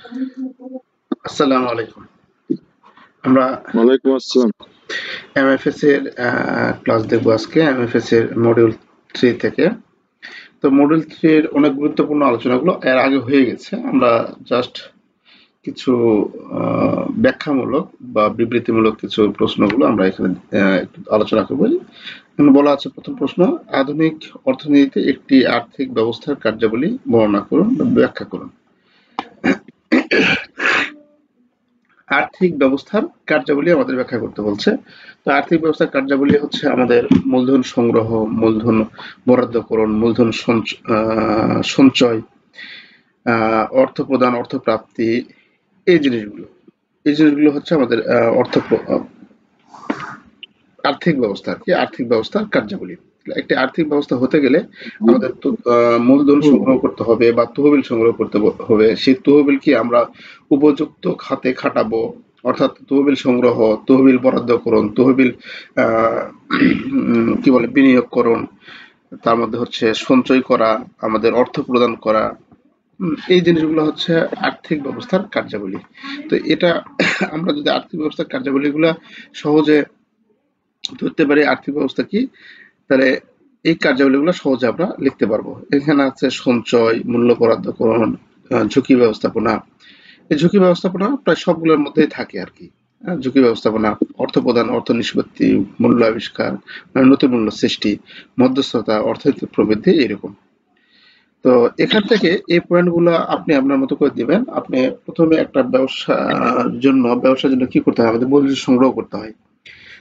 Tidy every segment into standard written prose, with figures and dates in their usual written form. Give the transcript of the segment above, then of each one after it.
আসসালামু আলাইকুম। আমরা ওয়ালাইকুম আসসালাম। এমএফএস এর ক্লাস দেখব আজকে এমএফএস এর মডিউল 3 থেকে। তো মডিউল 3 এর অনেক গুরুত্বপূর্ণ আলোচনাগুলো এর আগে হয়ে গেছে। আমরা জাস্ট কিছু ব্যাখ্যামূলক বা বিবৃতিমূলক কিছু প্রশ্নগুলো আমরা এখানে একটু আলোচনা করব। এখানে বলা আছে প্রথম প্রশ্ন, আধুনিক অর্থনীতিতে একটি আর্থিক ব্যবস্থার কার্যাবলী বর্ণনা করুন বা ব্যাখ্যা করুন। আর্থিক ব্যবস্থার কার্যাবলী আমাদের ব্যাখ্যা করতে বলছে। তো আর্থিক ব্যবস্থার কার্যাবলী হচ্ছে আমাদের মূলধন সংগ্রহ, মূলধন বরাদ্দকরণ, মূলধন সঞ্চয়, অর্থ প্রদান, অর্থ প্রাপ্তি, এই জিনিসগুলো হচ্ছে আমাদের আর্থিক ব্যবস্থা আর কি, আর্থিক ব্যবস্থার কার্যাবলী। একটি আর্থিক ব্যবস্থা হতে গেলে আমাদের তো মূলধন সংগ্রহ করতে হবে বা তহবিল সংগ্রহ করতে হবে। সেই তহবিল কি আমরা উপযুক্ত খাতে খাটাবো, অর্থাৎ তহবিল সংগ্রহ, তহবিল বরাদ্দকরণ, তহবিল কি বলে বিনিয়োগকরণ, তার মধ্যে হচ্ছে সঞ্চয় করা, আমাদের অর্থ প্রদান করা, এই জিনিসগুলো হচ্ছে আর্থিক ব্যবস্থার কার্যাবলী। তো এটা আমরা যদি আর্থিক ব্যবস্থার কার্যাবলীগুলো সহজে ধরতে পারি আর্থিক ব্যবস্থা কি, তাহলে এই কার্যাবলীগুলো সহজে আমরা লিখতে পারবো। এখানে আছে সঞ্চয়, মূল্য বরাদ্দকরণ, ঝুঁকি ব্যবস্থাপনা। এই ঝুঁকি ব্যবস্থাপনা প্রায় সবগুলোর মধ্যেই থাকে আর কি। ঝুঁকি ব্যবস্থাপনা, অর্থ প্রদান, অর্থ নিষ্পত্তি, মূল্য আবিষ্কার, নতুন মূল্য সৃষ্টি, মধ্যস্থতা, অর্থনৈতিক প্রবৃদ্ধি, এরকম। তো এখান থেকে এই পয়েন্টগুলো আপনি আপনার মতো করে দিবেন। আপনি প্রথমে একটা ব্যবসার জন্য কি করতে হয়, আমাদের মূলধন সংগ্রহ করতে হয়।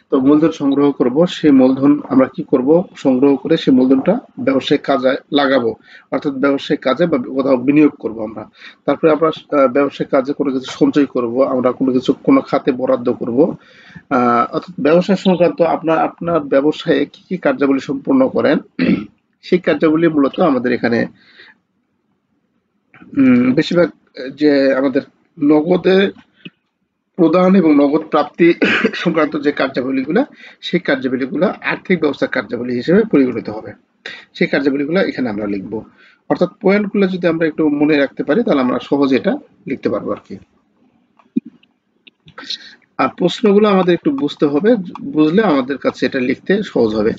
তো মূলধন সংগ্রহ করব, সেই মূলধন আমরা কি করব, সংগ্রহ করে সেই মূলধনটা ব্যবসায়িক কাজে লাগাবো, অর্থাৎ ব্যবসায়িক কাজে বা কোথাও বিনিয়োগ করব আমরা। তারপরে আমরা ব্যবসায়িক কাজে কোনো কিছু সঞ্চয় করব, আমরা কোনো কিছু কোনো খাতে বরাদ্দ করব। অর্থাৎ ব্যবসা সংক্রান্ত আপনার আপনার ব্যবসায়ে কি কি কার্যাবলী সম্পন্ন করেন, সেই কার্যাবলী মূলত আমাদের এখানে বেশিরভাগ যে আমাদের নগদে প্রদান এবং নগদ প্রাপ্তি সংক্রান্ত যে কার্যাবলীগুলো, সেই কার্যাবলীগুলো আর্থিক ব্যবস্থার কার্যাবলী হিসেবে পরিগণিত হবে। সেই কার্যাবলীগুলো এখানে আমরা লিখবো। অর্থাৎ পয়েন্টগুলো যদি আমরা একটু মনে রাখতে পারি, তাহলে আমরা সহজে এটা লিখতে পারবো আর কি। আর প্রশ্নগুলো আমাদের একটু বুঝতে হবে, বুঝলে আমাদের কাছে এটা লিখতে সহজ হবে।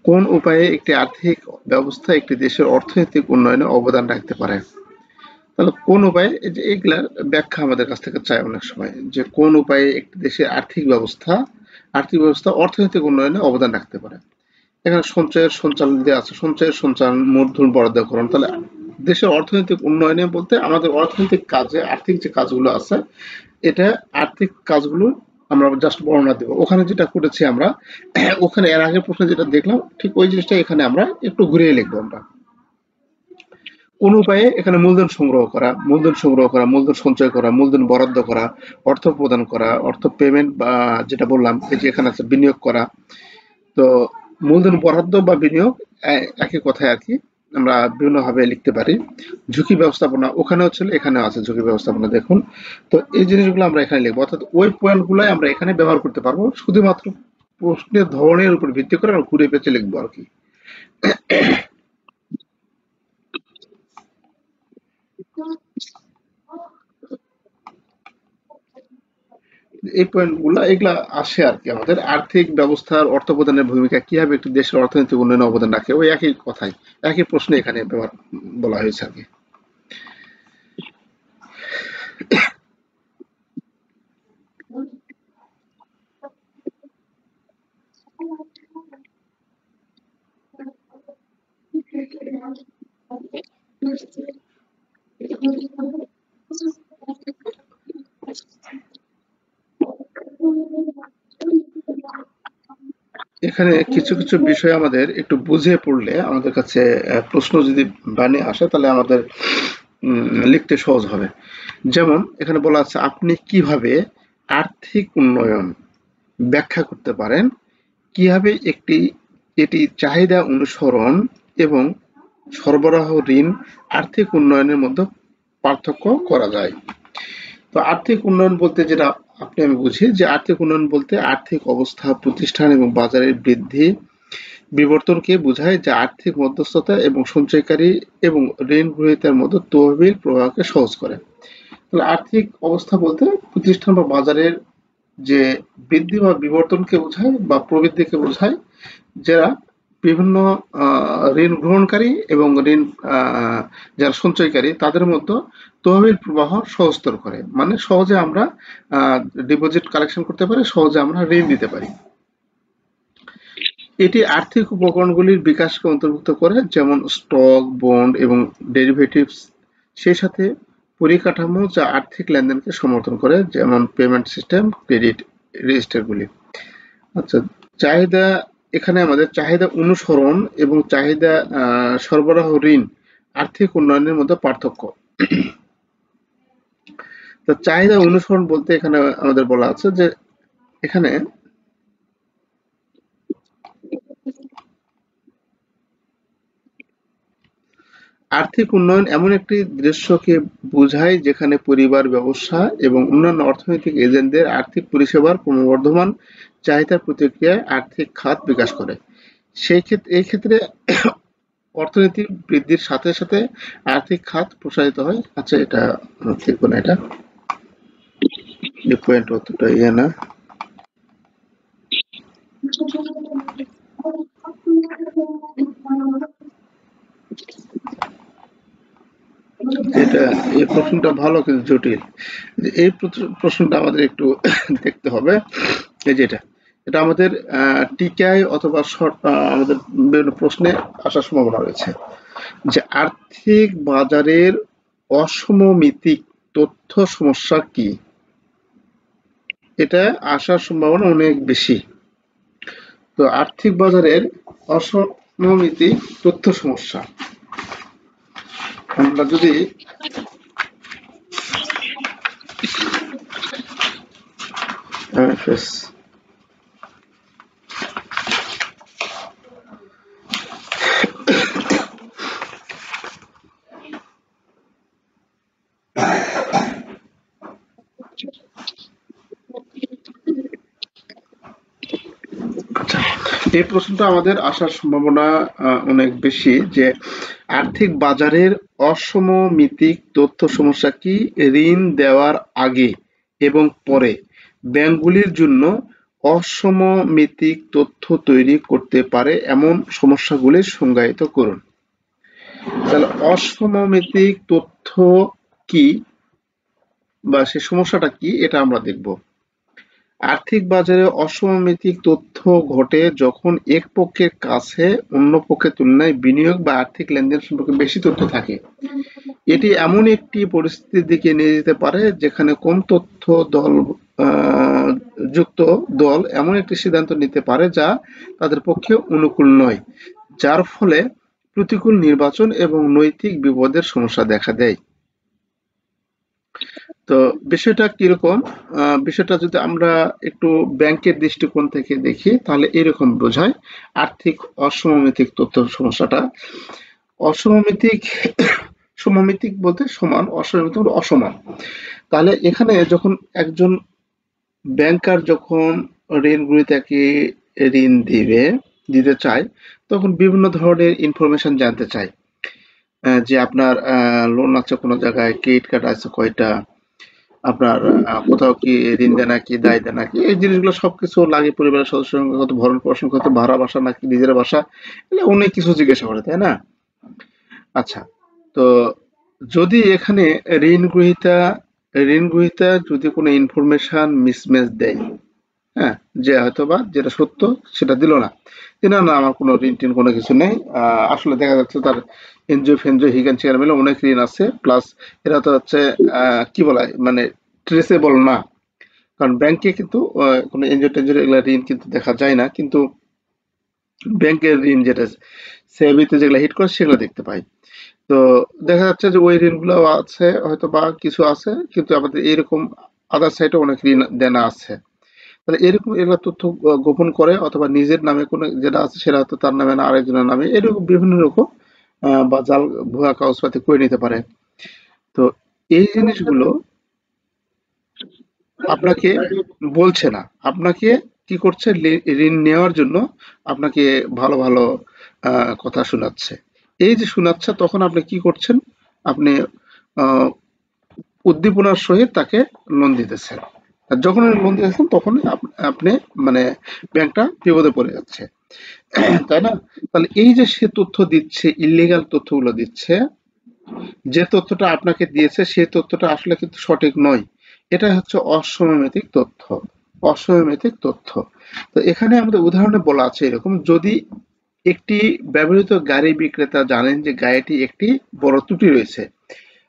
কোন উপায়ে একটি আর্থিক ব্যবস্থা একটি দেশের অর্থনৈতিক উন্নয়নে অবদান রাখতে পারে? তাহলে কোন উপায়ে, এই যে এগুলার ব্যাখ্যা আমাদের কাছ থেকে চায় অনেক সময়, যে কোন উপায়ে একটি দেশের আর্থিক ব্যবস্থা অর্থনৈতিক উন্নয়নে অবদান রাখতে পারে। এখানে সঞ্চয়ের সঞ্চালন দেওয়া আছে, সঞ্চয়ের সঞ্চালন, মূলধন বরাদ্দকরণ। তাহলে দেশের অর্থনৈতিক উন্নয়নে বলতে আমাদের অর্থনৈতিক কাজে আর্থিক যে কাজগুলো আছে, এটা আর্থিক কাজগুলো আমরা জাস্ট বর্ণনা দেবো। ওখানে যেটা করেছি আমরা, ওখানে এর আগের প্রশ্নে যেটা দেখলাম ঠিক ওই জিনিসটা এখানে আমরা একটু ঘুরিয়ে লিখবো আমরা। কোন উপায়ে এখানে মূলধন সংগ্রহ করা, মূলধন সঞ্চয় করা, মূলধন বরাদ্দ করা, অর্থ প্রদান করা, অর্থ পেমেন্ট বা যেটা বললাম এই যে এখানে আছে বিনিয়োগ করা। তো মূলধন বরাদ্দ বা বিনিয়োগ একই কথায় আর কি, আমরা বিভিন্নভাবে লিখতে পারি। ঝুঁকি ব্যবস্থাপনা ওখানে হচ্ছিল, এখানেও আছে ঝুঁকি ব্যবস্থাপনা, দেখুন। তো এই জিনিসগুলো আমরা এখানে লিখবো, অর্থাৎ ওই পয়েন্টগুলোই আমরা এখানে ব্যবহার করতে পারবো। শুধুমাত্র প্রশ্নের ধরনের উপর ভিত্তি করে আমরা ঘুরে পেঁচে লিখবো আর কি। এই পয়েন্টগুলো এগুলা আসে আর কি, আমাদের আর্থিক ব্যবস্থার অর্থ প্রদানের ভূমিকা কিভাবে একটি দেশের অর্থনৈতিক উন্নয়নে অবদান রাখে, ওই একই কথাই, একই প্রশ্নে এখানে ব্যবহার বলা হয়েছে আর কি। এখানে কিছু কিছু বিষয় আমাদের একটু বুঝে পড়লে আমাদের কাছে প্রশ্ন যদি বানিয়ে আসে, তাহলে আমাদের লিখতে সহজ হবে। যেমন এখানে বলা আছে, আপনি কিভাবে আর্থিক উন্নয়ন ব্যাখ্যা করতে পারেন, কিভাবে এটি চাহিদা অনুসরণ এবং সরবরাহ ঋণ আর্থিক উন্নয়নের মধ্যে পার্থক্য করা যায়। তো আর্থিক উন্নয়ন বলতে যেটা আমি বুঝি, যে আর্থিক উন্নয়ন বলতে আর্থিক অবস্থা, প্রতিষ্ঠান এবং বাজারের বৃদ্ধি বিবর্তনকে বোঝায়, যা আর্থিক মধ্যস্থতা এবং সঞ্চয়কারী এবং ঋণ গ্রহীতার মধ্যে তহবিল প্রবাহকে সহজ করে। তাহলে আর্থিক অবস্থা বলতে প্রতিষ্ঠান বা বাজারের যে বৃদ্ধি বা বিবর্তনকে বোঝায় বা প্রবৃদ্ধিকে বোঝায়, যারা বিভিন্ন ঋণ গ্রহণকারী এবং ঋণ যারা সঞ্চয়কারী তাদের মধ্যে তহবিল প্রবাহ সহজতর করে, মানে সহজে আমরা ডিপোজিট কালেকশন করতে পারি, সহজে আমরা ঋণ দিতে পারি। এটি আর্থিক উপকরণগুলির বিকাশকে অন্তর্ভুক্ত করে, যেমন স্টক, বন্ড এবং ডেরিভেটিভস। সেই সাথে পরিকাঠামো যা আর্থিক লেনদেনকে সমর্থন করে, যেমন পেমেন্ট সিস্টেম, ক্রেডিট রেজিস্টারগুলি। আচ্ছা, চাহিদা, এখানে আমাদের চাহিদা অনুসরণ এবং চাহিদা সরবরাহ ঋণ আর্থিক উন্নয়নের মধ্যে পার্থক্য। তো চাহিদা অনুসরণ বলতে এখানে আমাদের বলা আছে যে এখানে আর্থিক উন্নয়ন এমন একটি দৃশ্যকে বোঝায় যেখানে পরিবার, ব্যবসা এবং অন্যান্য অর্থনৈতিক এজেন্টদের আর্থিক পরিষেবার ক্রমবর্ধমান চাহিদার প্রতিক্রিয়ায় আর্থিক খাত বিকাশ করে। এই ক্ষেত্রে অর্থনীতি বৃদ্ধির সাথে সাথে আর্থিক খাত প্রসারিত হয়। আচ্ছা, এটা দেখবো না, এটা পয়েন্ট অতটা ইয়ে না। এটা, এই প্রশ্নটা ভালো কিন্তু জটিল। এই প্রশ্নটা আমাদের একটু দেখতে হবে। এই যে এটা আমাদের টিকায় অথবা আমাদের বিভিন্ন প্রশ্নে আসার সম্ভাবনা রয়েছে, যে আর্থিক বাজারের অসমমিতিক তথ্য সমস্যা কি। এটা আসার সম্ভাবনা অনেক বেশি। তো আর্থিক বাজারের অসমমিতিক তথ্য সমস্যা, আমরা যদি MFS এই প্রশ্নটা আমাদের আসার সম্ভাবনা অনেক বেশি, যে আর্থিক বাজারের অসমমিতিক তথ্য সমস্যা কি ঋণ দেওয়ার আগে এবং পরে ব্যাংকগুলির জন্য অসমমিতিক তথ্য তৈরি করতে পারে এমন সমস্যাগুলি সংজ্ঞায়িত করুন। তাহলে অসমমিতিক তথ্য কি বা সে সমস্যাটা কি, এটা আমরা দেখব। আর্থিক বাজারে অসমমিতিক তথ্য ঘটে যখন এক পক্ষের কাছে অন্য পক্ষের তুলনায় বিনিয়োগ বা আর্থিক লেনদেন সম্পর্কে বেশি তথ্য থাকে। এটি এমন একটি পরিস্থিতির দিকে নিয়ে যেতে পারে যেখানে কম তথ্য যুক্ত দল এমন একটি সিদ্ধান্ত নিতে পারে যা তাদের পক্ষে অনুকূল নয়, যার ফলে প্রতিকূল নির্বাচন এবং নৈতিক বিপদের সমস্যা দেখা দেয়। তো বিষয়টা কিরকম, বিষয়টা যদি আমরা একটু ব্যাংকের দৃষ্টিকোণ থেকে দেখি তাহলে এরকম বোঝায় আর্থিক অসমমিতিক তথ্য সমস্যাটা। অসমমিতিক, সমমিতিক বলতে সমান, অসমমিতিক বলতে অসমান। তাহলে এখানে যখন একজন ব্যাংকার যখন ঋণ গ্রহীতাকে ঋণ দিতে চায়, তখন বিভিন্ন ধরনের ইনফরমেশন জানতে চায়, যে আপনার লোন আছে কোনো জায়গায়, ক্রেডিট কার্ড আছে কয়টা, আপনার কোথাও কি ঋণ দেনা কি দায় দেনা কি, এই জিনিসগুলো সবকিছু লাগে। পরিবারের সদস্য সংখ্যা কত, ভরণ পোষণ কত, ভাড়া বাসা নাকি নিজের বাসা, এগুলো অনেক কিছু জিজ্ঞাসা করে, তাই না? আচ্ছা, তো যদি এখানে ঋণ গ্রহীতা যদি কোনো ইনফরমেশন মিসম্যাচ দেয়, হ্যাঁ, যে হয়তোবা যেটা সত্য সেটা দিল না, যে না না আমার কোনো ঋণ টিন কোনো কিছু নেই, আসলে দেখা যাচ্ছে তার এনজিও ফেনজিও হিগান চেয়ার মিলে অনেক ঋণ আছে, প্লাস এরা তো হচ্ছে কি বলা হয়, মানে ট্রেসেবল না। কারণ ব্যাংকে কিন্তু কোনো এনজিও টেনজিও এগুলা ঋণ কিন্তু দেখা যায় না, কিন্তু ব্যাংকের ঋণ যেটা সেভিতে যেগুলো হিট করে সেগুলো দেখতে পাই। তো দেখা যাচ্ছে যে ওই ঋণগুলো আছে হয়তো বা কিছু আছে, কিন্তু আমাদের এরকম আদার সাইডে অনেক ঋণ দেনা আছে। তাহলে এরকম এগুলো তথ্য গোপন করে, অথবা নিজের নামে কোনো যেটা আছে সেটা হয়তো তার নামে না আরেকজনের নামে, এরকম বিভিন্ন রকম বা জাল ভুয়া কাগজপাতি করে নিতে পারে। তো এই জিনিসগুলো আপনাকে বলছে না, আপনাকে কি করছে, ঋণ নেওয়ার জন্য আপনাকে ভালো ভালো কথা শোনাচ্ছে। এই যে শোনাচ্ছে, তখন আপনি কি করছেন, আপনি উদ্দীপনার সহিত তাকে লোন দিতেছেন। আর যখন লোন দিতেছেন তখন আপনি মানে ব্যাংকটা বিপদে পড়ে যাচ্ছে, তাই না? তাহলে এই যে সে তথ্য দিচ্ছে, ইলিগাল তথ্যগুলো দিচ্ছে, যে তথ্যটা আপনাকে দিয়েছে সেই তথ্যটা আসলে কিন্তু সঠিক নয়। এটা হচ্ছে অসাংবিধানিক তথ্য, অসাংবিধানিক তথ্য। তো এখানে আমাদের উদাহরণে বলা আছে এরকম, যদি একটি ব্যবহৃত গাড়ি বিক্রেতা জানেন যে গাড়িটি একটি বড় ত্রুটি রয়েছে,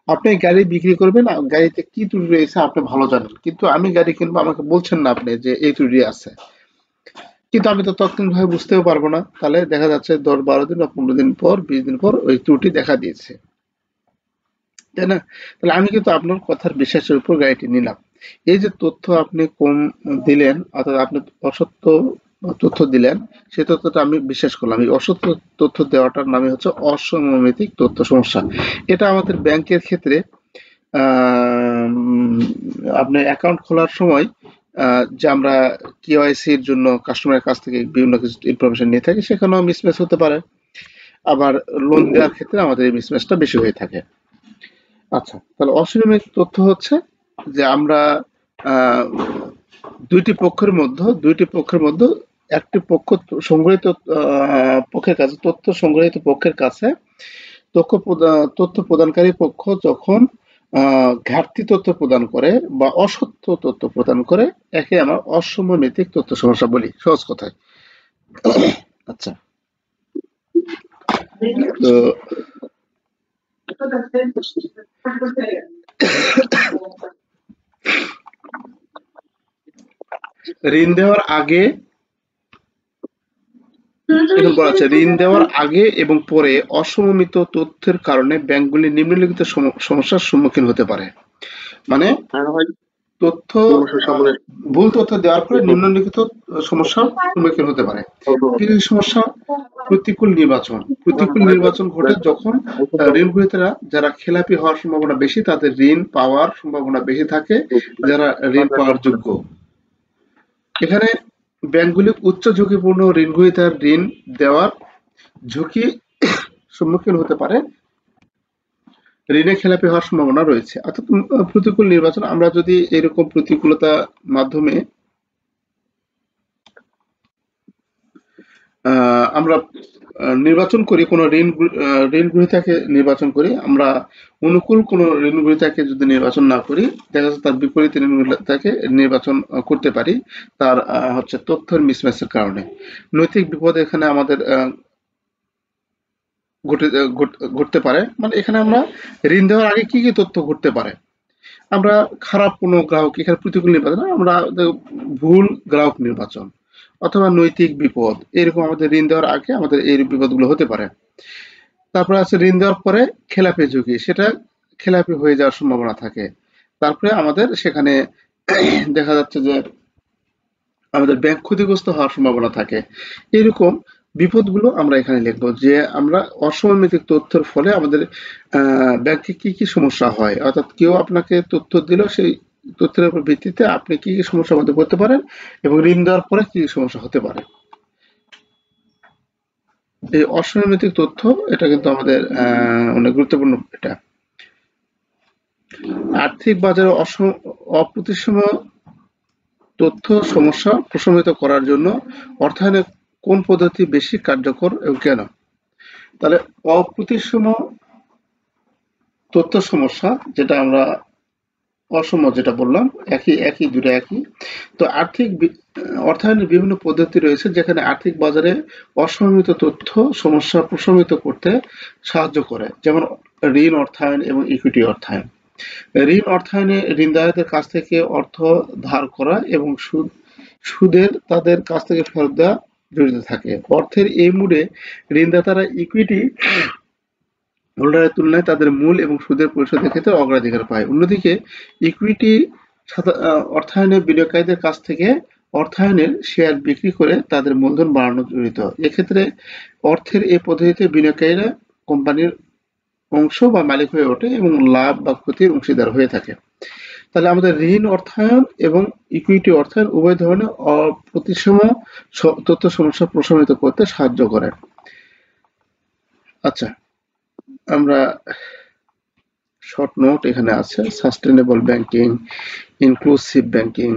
আপনি গাড়ি বিক্রি করবেন, গাড়িতে কি ত্রুটি রয়েছে আপনি ভালো জানেন, কিন্তু আমি গাড়ি কিনবো, আমাকে বলছেন না আপনি যে এই ত্রুটি আছে, কিন্তু আমি তো তৎক্ষণিকভাবে বুঝতেও পারবো না। তাহলে দেখা যাচ্ছে 10-12 দিন বা 15 দিন পর, 20 দিন পর ওই ত্রুটি দেখা দিয়েছে, তাই না? তাহলে আমি কিন্তু আপনার কথার বিশ্বাসের উপর গাড়িটি নিলাম। এই যে তথ্য আপনি কম দিলেন, অর্থাৎ আপনি অসত্য তথ্য দিলেন, সেই তথ্যটা আমি বিশ্বাস করলাম। এই অসত্য তথ্য দেওয়াটার নামে হচ্ছে অসাংবিধানিক তথ্য সমস্যা। এটা আমাদের ব্যাংকের ক্ষেত্রে আপনি অ্যাকাউন্ট খোলার সময় যে আমরা কেওয়াইসি এর জন্য কাস্টমারের কাছ থেকে বিভিন্ন কিছু ইনফরমেশন নিয়ে থাকি, সেখানেও মিসম্যাচ হতে পারে। আবার লোন দেওয়ার ক্ষেত্রে আমাদের এই মিসম্যাচটা বেশি হয়ে থাকে। আচ্ছা, তাহলে অসাময়িক তথ্য হচ্ছে যে আমরা আহ, দুইটি পক্ষের মধ্যে একটি পক্ষ সংগ্রহিত পক্ষের কাছে তথ্য সংগ্রহিত পক্ষের কাছে তথ্য প্রদানকারী পক্ষ যখন ঘাটতি তথ্য প্রদান করে বা অসত্য তথ্য প্রদান করে, একে আমরা অসমমিতিক তথ্য সমস্যা বলি সহজ কথায়। আচ্ছা, তো ঋণ দেওয়ার আগে, এখন বলা আছে ঋণ দেওয়ার আগে এবং পরে অসমমিত তথ্যের কারণে ব্যাংকগুলি নিম্নলিখিত সমস্যার সম্মুখীন হতে পারে। মানে তথ্য ভুল তথ্য দেওয়ার ফলে নিম্নলিখিত সমস্যার সম্মুখীন হতে পারে। কি কি সমস্যা? প্রতিকূল নির্বাচন ঘটে যখন ঋণ গ্রহীতারা যারা খেলাপি হওয়ার সম্ভাবনা বেশি, তাদের ঋণ পাওয়ার সম্ভাবনা বেশি থাকে যারা ঋণ পাওয়ার যোগ্য। এখানে ব্যাংকগুলি উচ্চ ঝুঁকিপূর্ণ ঋণ গ্রহীতার ঋণ দেওয়ার ঝুঁকি সম্মুখীন হতে পারে, ঋণে খেলাপি হওয়ার সম্ভাবনা রয়েছে। অর্থাৎ প্রতিকূল নির্বাচন, আমরা যদি এরকম প্রতিকূলতার মাধ্যমে আমরা নির্বাচন করি, কোনো ঋণ গ্রহীতাকে নির্বাচন করি, আমরা অনুকূল কোনো ঋণ গ্রহীতাকে যদি নির্বাচন না করি, দেখা যাচ্ছে তার বিপরীত ঋণ গ্রহীতাকে নির্বাচন করতে পারি, তার হচ্ছে তথ্যের মিসম্যাচের কারণে। নৈতিক বিপদ এখানে আমাদের ঘটতে পারে। মানে এখানে আমরা ঋণ দেওয়ার আগে কি কি তথ্য ঘটতে পারে? আমরা খারাপ কোনো গ্রাহক, এখানে প্রতিকূল নির্বাচন, আমরা ভুল গ্রাহক নির্বাচন অথবা নৈতিক বিপদ, এরকম আমাদের ঋণ দেওয়ার আগে আমাদের এই বিপদগুলো হতে পারে। তারপরে আছে ঋণ দেওয়ার পরে খেলাপি ঝুঁকি, সেটা খেলাপি হয়ে যাওয়ার সম্ভাবনা থাকে। তারপরে আমাদের সেখানে দেখা যাচ্ছে যে আমাদের ব্যাংক ক্ষতিগ্রস্ত হওয়ার সম্ভাবনা থাকে। এরকম বিপদগুলো আমরা এখানে লিখবো, যে আমরা অসমমিতিক তথ্যের ফলে আমাদের ব্যাংকে কি কি সমস্যা হয়, অর্থাৎ কেউ আপনাকে তথ্য দিল, সেই তথ্যের উপর ভিত্তিতে আপনি কি কি সমস্যার মধ্যে পড়তে পারেন এবং ঋণ দেওয়ার পরে কি কি সমস্যা হতে পারে। এই অসমমিতিক তথ্য, এটা কিন্তু আমাদের অনেক গুরুত্বপূর্ণ। এটা আর্থিক বাজারে অপ্রতিসম তথ্য সমস্যা প্রশমিত করার জন্য অর্থায়নের কোন পদ্ধতি বেশি কার্যকর এবং কেন? তাহলে অপ্রতিসম তথ্য সমস্যা, যেটা আমরা অসম যেটা বললাম, একই একই দুটো একই। তো অর্থায়নের বিভিন্ন পদ্ধতি রয়েছে যেখানে আর্থিক বাজারে অসমমিত তথ্য সমস্যা প্রশমিত করতে সাহায্য করে, যেমন ঋণ অর্থায়ন এবং ইকুইটি অর্থায়ন। ঋণ অর্থায়নে ঋণদাতাদের কাছ থেকে অর্থ ধার করা এবং সুদের তাদের কাছ থেকে ফেরত দেওয়া জড়িত থাকে। অর্থের এই মুডে ঋণদাতারা ইকুইটি হোল্ডারের তুলনায় তাদের মূল এবং সুদের পরিশোধের ক্ষেত্রে অগ্রাধিকার পায়। অন্যদিকে ইকুইটি অর্থায়নে বিনিয়োগকারীদের কাছ থেকে অর্থায়নের শেয়ার বিক্রি করে তাদের মূলধন বাড়ানো জড়িত। এক্ষেত্রে অর্থের এই পদ্ধতিতে বিনিয়োগকারীরা কোম্পানির অংশ বা মালিক হয়ে ওঠে এবং লাভ বা ক্ষতির অংশীদার হয়ে থাকে। তাহলে আমাদের ঋণ অর্থায়ন এবং ইকুইটি অর্থায়ন উভয় ধরনের অপ্রতিসম তথ্য সমস্যা প্রশমিত করতে সাহায্য করে। আচ্ছা, আমরা শর্ট নোট এখানে আছে, সাস্টেনেবল ব্যাংকিং, ইনক্লুসিভ ব্যাংকিং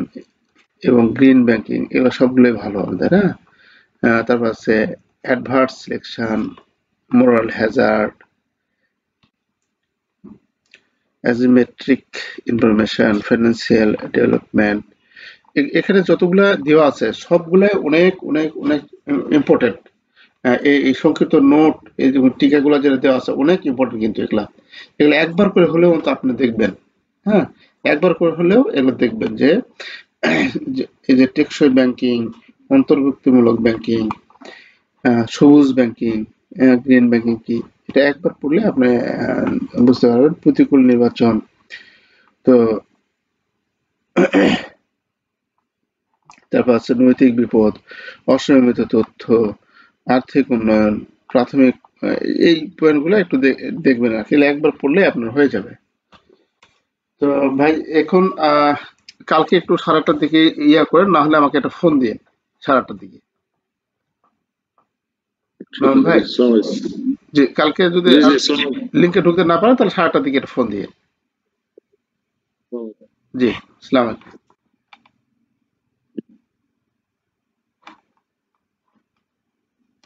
এবং গ্রিন ব্যাংকিং, এগুলো সবগুলোই ভালো আমাদের। হ্যাঁ, তারপর আছে adverse selection, moral hazard, asymmetric information, financial development, এখানে যতগুলা দেওয়া আছে সবগুলাই অনেক অনেক অনেক ইম্পর্টেন্ট। এই সংক্ষিপ্ত নোট, এই যে টিকাগুলো যেটা দেওয়া আছে অনেক ইম্পর্টেন্ট, কিন্তু এগুলা এগুলো একবার করে হলেও তো আপনি দেখবেন। হ্যাঁ, একবার করে হলেও এগুলো দেখবেন যে এই যে টেকসই ব্যাংকিং, অন্তর্ভুক্তিমূলক ব্যাংকিং, সবুজ ব্যাংকিং, গ্রিন ব্যাংকিং কি, এটা একবার পড়লে আপনি বুঝতে পারবেন। প্রতিকূল নির্বাচন, তো তারপর আছে নৈতিক বিপদ, অসংগঠিত তথ্য, আর্থিক উন্নয়ন, প্রাথমিক, এই পয়েন্টগুলো একটু দেখবেন আর কি, একবার পড়লে আপনার হয়ে যাবে। তো ভাই এখন কালকে একটু 8:30টার দিকে ইয়া করেন, না হলে আমাকে একটা ফোন দিয়ে 8:30টার দিকে। ভাই, যে কালকে যদি লিঙ্কে ঢুকতে না পারেন তাহলে 8:30টার দিকে একটা ফোন দিয়ে। জি, আসসালামু আলাইকুম।